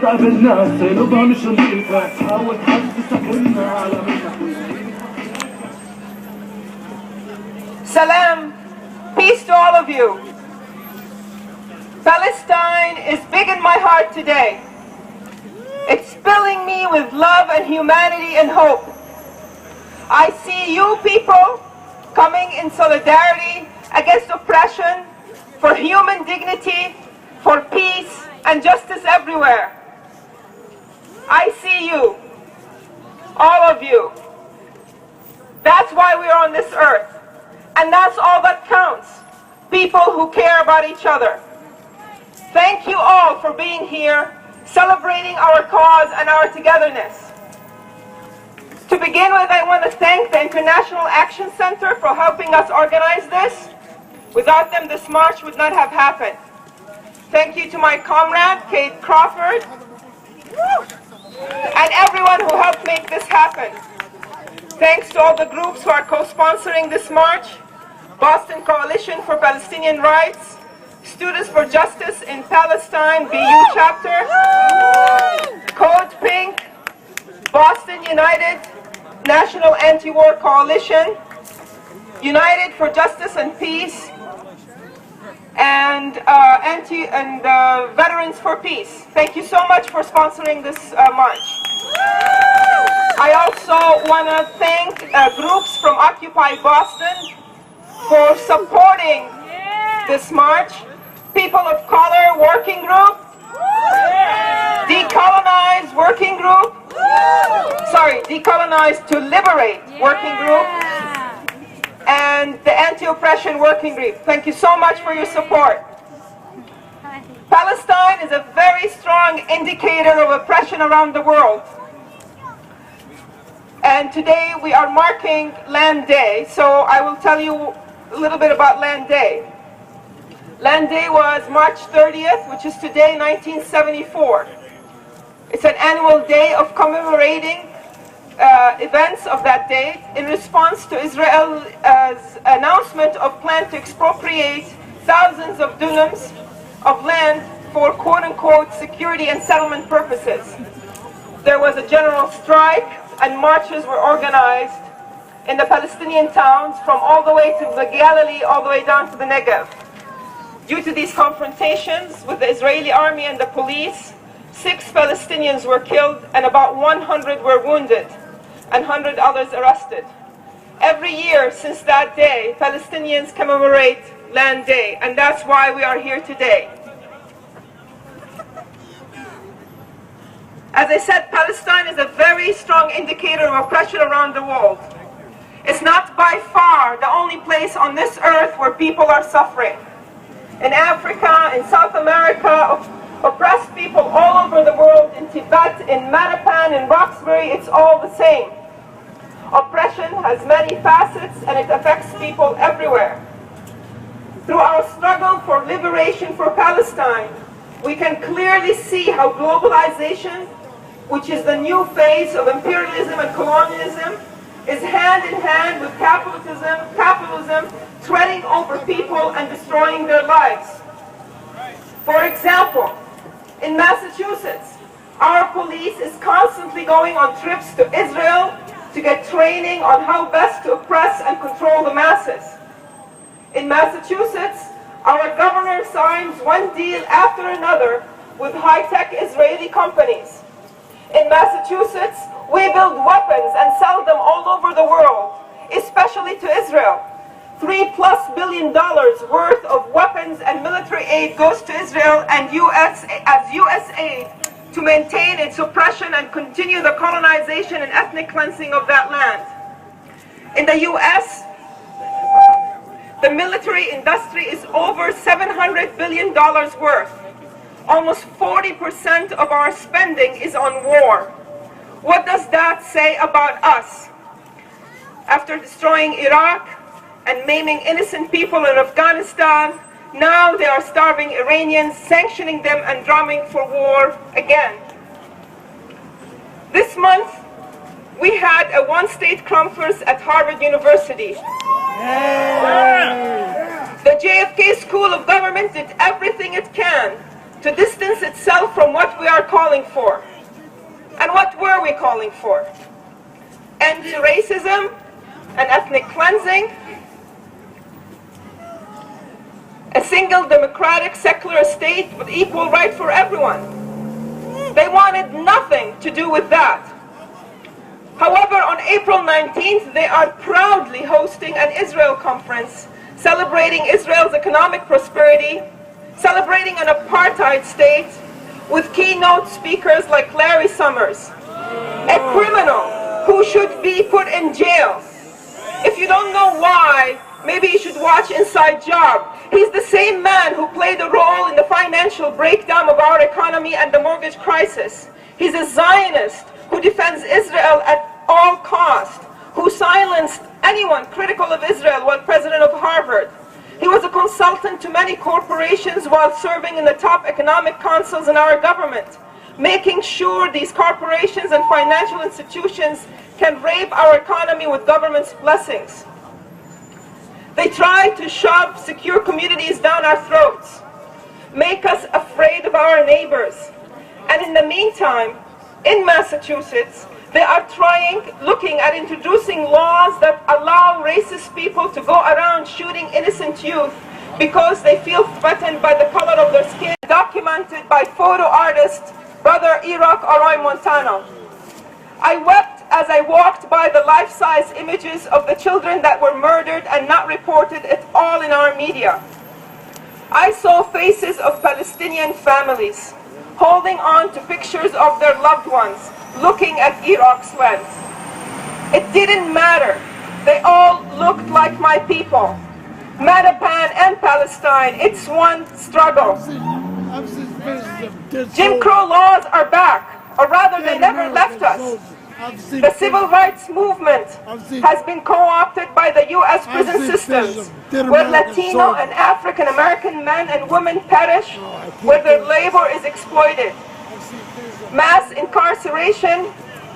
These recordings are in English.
قابلنا نبغى نشوفك حاول تحسسك إننا على Salam, peace to all of you. Palestine is big in my heart today. It's filling me with love and humanity and hope. I see you people coming in solidarity against oppression, for human dignity, for peace and justice everywhere. I see you, all of you. That's why we are on this earth. And that's all that counts. People who care about each other. Thank you all for being here, celebrating our cause and our togetherness. To begin with, I want to thank the International Action Center for helping us organize this. Without them, this march would not have happened. Thank you to my comrade, Kate Crawford, and everyone who helped make this happen. Thanks to all the groups who are co-sponsoring this march: Boston Coalition for Palestinian Rights, Students for Justice in Palestine, BU chapter, Code Pink, Boston United, National Anti-War Coalition, United for Justice and Peace, and Veterans for Peace. Thank you so much for sponsoring this march. I also want to thank groups from Occupy Boston for supporting this march. People of Color Working Group, Decolonize Working Group, Decolonize to Liberate Working Group, and the Anti-Oppression Working Group. Thank you so much for your support. Palestine is a very strong indicator of oppression around the world. And today we are marking Land Day, so I will tell you a little bit about Land Day. Land Day was March 30th, which is today, 1974. It's an annual day of commemorating events of that date in response to Israel's announcement of plan to expropriate thousands of dunams of land for quote-unquote security and settlement purposes. There was a general strike and marches were organized in the Palestinian towns from all the way to the Galilee, all the way down to the Negev. Due to these confrontations with the Israeli army and the police, 6 Palestinians were killed and about 100 were wounded and 100 others arrested. Every year since that day, Palestinians commemorate Land Day, and that's why we are here today. As I said, Palestine is a very strong indicator of oppression around the world. It's not by far the only place on this earth where people are suffering. In Africa, in South America, oppressed people all over the world, in Tibet, in Matapan, in Roxbury, it's all the same. Oppression has many facets and it affects people everywhere. Through our struggle for liberation for Palestine, we can clearly see how globalization, which is the new phase of imperialism and colonialism, is hand in hand with capitalism treading over people and destroying their lives. For example, in Massachusetts, our police is constantly going on trips to Israel to get training on how best to oppress and control the masses. In Massachusetts, our governor signs one deal after another with high-tech Israeli companies. In Massachusetts, we build weapons and sell them all over the world, especially to Israel. $3+ billion worth of weapons and military aid goes to Israel and US aid to maintain its oppression and continue the colonization and ethnic cleansing of that land. In the US, the military industry is over $700 billion worth. Almost 40% of our spending is on war. What does that say about us? After destroying Iraq and maiming innocent people in Afghanistan, now they are starving Iranians, sanctioning them and drumming for war again. This month, we had a one-state conference at Harvard University. The JFK School of Government did everything it can to distance itself from what we are calling for. And what were we calling for? End to racism and ethnic cleansing, a single democratic secular state with equal right for everyone. They wanted nothing to do with that. However, on April 19th, they are proudly hosting an Israel conference celebrating Israel's economic prosperity, celebrating an apartheid state, with keynote speakers like Larry Summers, a criminal who should be put in jail. If you don't know why, maybe you should watch Inside Job. He's the same man who played a role in the financial breakdown of our economy and the mortgage crisis. He's a Zionist who defends Israel at all costs, who silenced anyone critical of Israel while president of Harvard. He was a consultant to many corporations while serving in the top economic councils in our government, making sure these corporations and financial institutions can rape our economy with government's blessings. They try to shove secure communities down our throats, make us afraid of our neighbors. And in the meantime, in Massachusetts, they are looking at introducing laws that allow racist people to go around shooting innocent youth because they feel threatened by the color of their skin, documented by photo artist Brother Iraq Aroy Montano. I wept as I walked by the life-size images of the children that were murdered and not reported at all in our media. I saw faces of Palestinian families holding on to pictures of their loved ones, looking at Iraq's lens. It didn't matter. They all looked like my people. Matapan and Palestine, it's one struggle. Jim Crow laws are back, or rather they never left us. The civil rights movement has been co-opted by the U.S. prison systems, where Latino and African American men and women perish, where their labor is exploited. Mass incarceration,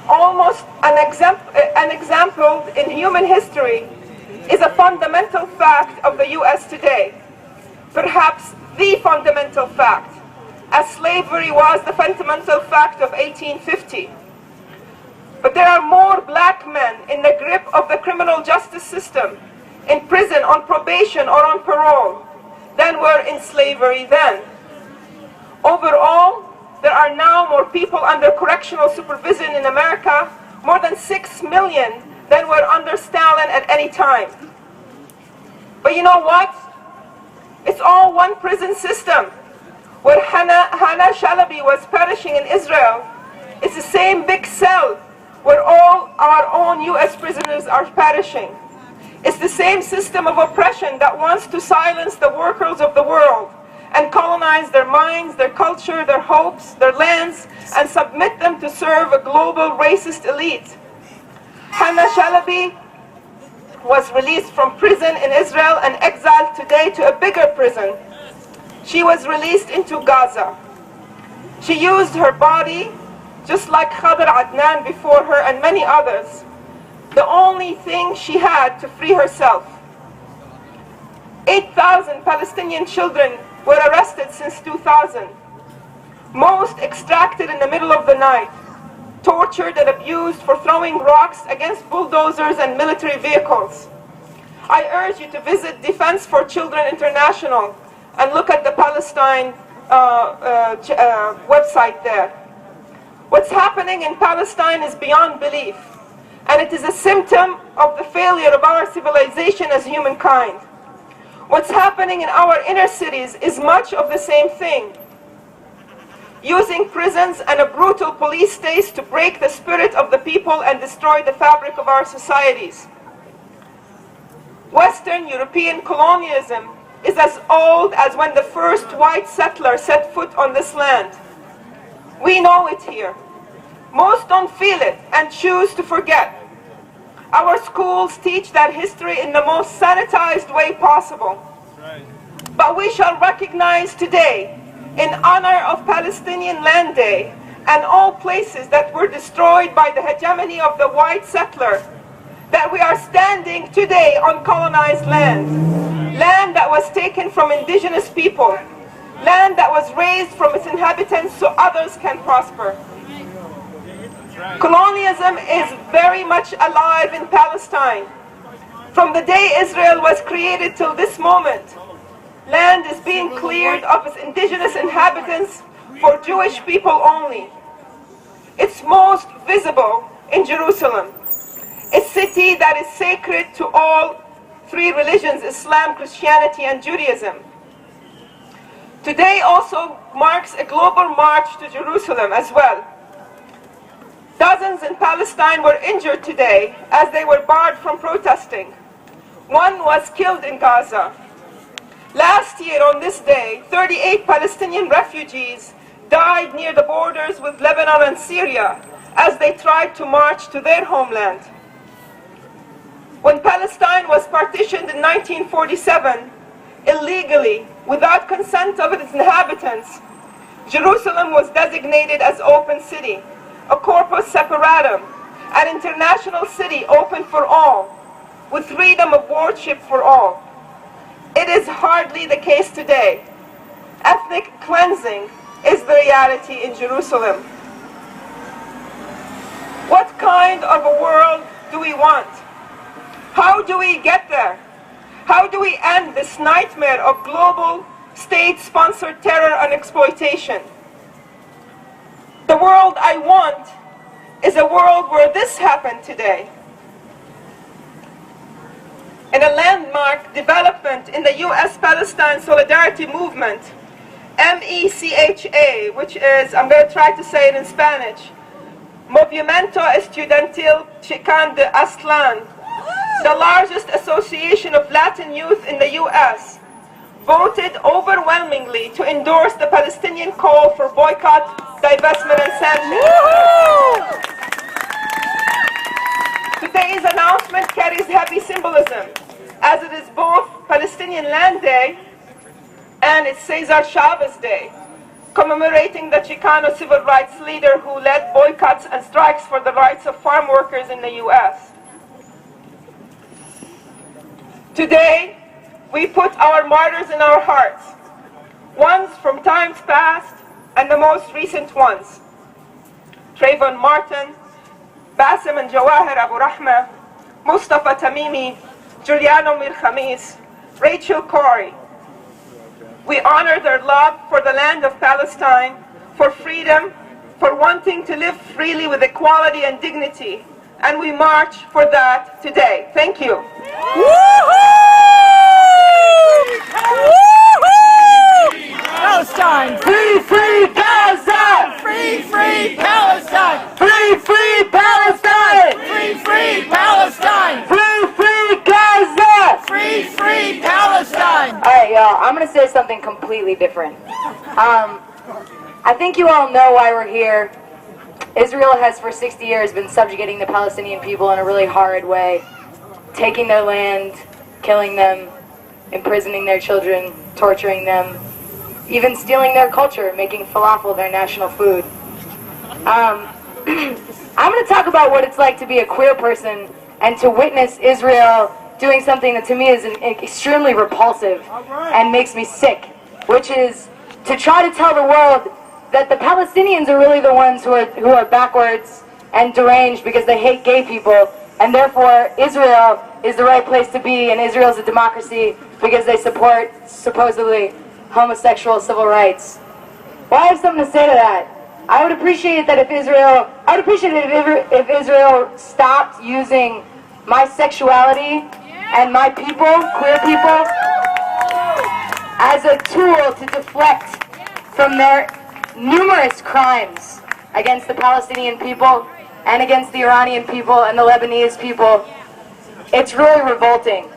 almost an example in human history, is a fundamental fact of the U.S. today. Perhaps the fundamental fact, as slavery was the fundamental fact of 1850. But there are more black men in the grip of the criminal justice system, in prison, on probation, or on parole, than were in slavery then. Overall, there are now more people under correctional supervision in America, more than 6 million, than were under Stalin at any time. But you know what? It's all one prison system. Where Hannah Shalaby was perishing in Israel, it's the same big cell where all our own U.S. prisoners are perishing. It's the same system of oppression that wants to silence the workers of the world and colonize their minds, their culture, their hopes, their lands, and submit them to serve a global racist elite. Hannah Shalaby was released from prison in Israel and exiled today to a bigger prison. She was released into Gaza. She used her body, just like Khadr Adnan before her and many others, the only thing she had to free herself. 8,000 Palestinian children were arrested since 2000, most extracted in the middle of the night, tortured and abused for throwing rocks against bulldozers and military vehicles. I urge you to visit Defense for Children International and look at the Palestine website there. What's happening in Palestine is beyond belief, and it is a symptom of the failure of our civilization as humankind. What's happening in our inner cities is much of the same thing. Using prisons and a brutal police state to break the spirit of the people and destroy the fabric of our societies. Western European colonialism is as old as when the first white settler set foot on this land. We know it here. Most don't feel it and choose to forget. Our schools teach that history in the most sanitized way possible. But we shall recognize today, in honor of Palestinian Land Day and all places that were destroyed by the hegemony of the white settler, that we are standing today on colonized land, land that was taken from indigenous people, land that was raised from its inhabitants so others can prosper. Colonialism is very much alive in Palestine. From the day Israel was created till this moment, land is being cleared of its indigenous inhabitants for Jewish people only. It's most visible in Jerusalem, a city that is sacred to all three religions, Islam, Christianity, and Judaism. Today also marks a global march to Jerusalem as well. Dozens in Palestine were injured today as they were barred from protesting. One was killed in Gaza. Last year on this day, 38 Palestinian refugees died near the borders with Lebanon and Syria as they tried to march to their homeland. When Palestine was partitioned in 1947, illegally, without consent of its inhabitants, Jerusalem was designated as open city, a corpus separatum, an international city open for all, with freedom of worship for all. It is hardly the case today. Ethnic cleansing is the reality in Jerusalem. What kind of a world do we want? How do we get there? How do we end this nightmare of global state-sponsored terror and exploitation? The world I want is a world where this happened today. In a landmark development in the U.S.-Palestine Solidarity Movement, MECHA, which is, I'm going to try to say it in Spanish, Movimiento Estudiantil Chicano de Aztlán, the largest association of Latin youth in the U.S., voted overwhelmingly to endorse the Palestinian call for boycott, divestment, and sanctions. Today's announcement carries heavy symbolism, as it is both Palestinian Land Day and it's Cesar Chavez Day, commemorating the Chicano civil rights leader who led boycotts and strikes for the rights of farm workers in the U.S. Today, we put our martyrs in our hearts, ones from times past and the most recent ones. Trayvon Martin, Bassem and Jawahir Abu Rahma, Mustafa Tamimi, Giuliano Mir Khamis, Rachel Corrie. We honor their love for the land of Palestine, for freedom, for wanting to live freely with equality and dignity, and we march for that today. Thank you. Palestine! Free, free Gaza! Free, free Palestine! Free, free Palestine! Free, free Palestine! Free, free Gaza! Free, free Palestine! Alright, y'all, I'm gonna say something completely different. I think you all know why we're here. Israel has for 60 years been subjugating the Palestinian people in a really horrid way, taking their land, killing them, imprisoning their children, torturing them, even stealing their culture, making falafel their national food. I'm going to talk about what it's like to be a queer person and to witness Israel doing something that to me is extremely repulsive and makes me sick, which is to try to tell the world that the Palestinians are really the ones who are backwards and deranged because they hate gay people, and therefore Israel is the right place to be, and Israel is a democracy because they support supposedly homosexual civil rights. Well, I have something to say to that. I would appreciate it if Israel stopped using my sexuality and my people, queer people, as a tool to deflect from their numerous crimes against the Palestinian people and against the Iranian people and the Lebanese people. It's really revolting.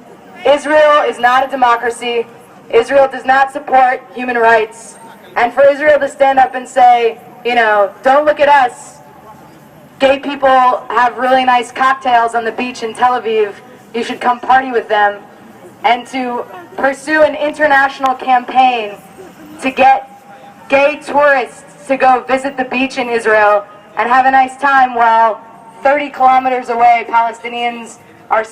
Israel is not a democracy. Israel does not support human rights. And for Israel to stand up and say, you know, don't look at us. Gay people have really nice cocktails on the beach in Tel Aviv. You should come party with them. And to pursue an international campaign to get gay tourists to go visit the beach in Israel and have a nice time while 30 kilometers away Palestinians are